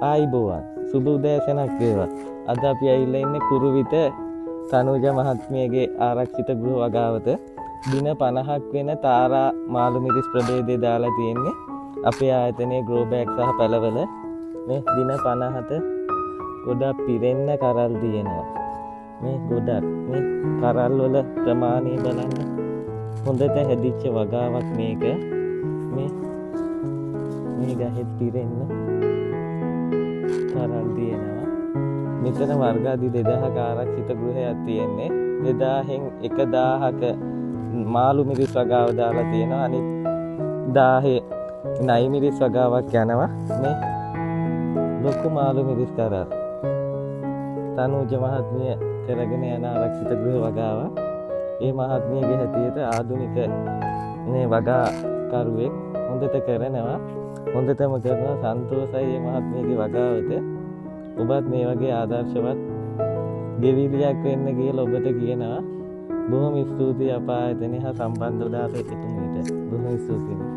ආයිබෝවන් සුබ උදෑසනක් වේවා. අද අපි ඇවිල්ලා ඉන්නේ කුරුවිට තනුජ මහත්මියගේ ආරක්ෂිත ගෘහ වගාවට. දින 50ක් වෙන තාරා මාළු මිරිස් ප්‍රභේදය දාලා තියෙන්නේ අපේ ආයතනයේ ග්‍රෝ බෑග් සහ පැලවල. මේ දින 50ට ගොඩක් පිරෙන්න කරල් තියෙනවා. මේ ගොඩක් මේ කරල් වල ප්‍රමාණය බලන්න. හොඳට හැදිච්ච වගාවක් මේක. මේ ගහෙත් පිරෙන්න කරල් තියෙනවා. මෙතන වර්ග අධි 2000ක ආරක්ෂිත ගෘහයක් තියෙන්නේ. 2000න් 1000ක මාළු මිරිස් වගාව දාලා තියෙනවා. අනිත් 1000 නයි මිරිස් වගාවක් යනවා. මේ ලොකු මාළු මිරිස් කරල් තනුජ මහත්මිය කරගෙන යන ආරක්ෂිත ගෘහ වගාව. ඒ මහත්මියගේ හැටියට ආධුනික මේ වගාකරුවෙක් හොඳට කරනවා. හොඳටම කරනවා. සන්තෝෂයි මේ මහත්මියගේ වගාවට. ඔබත් මේ වගේ ආදර්ශවත් ගෙවිලියක් වෙන්න කියලා ඔබට කියනවා. බොහොම ස්තුතියි අප ආයතනය හා සම්බන්ධ වුණාට එතුමියට. බොහොම ස්තුතියි.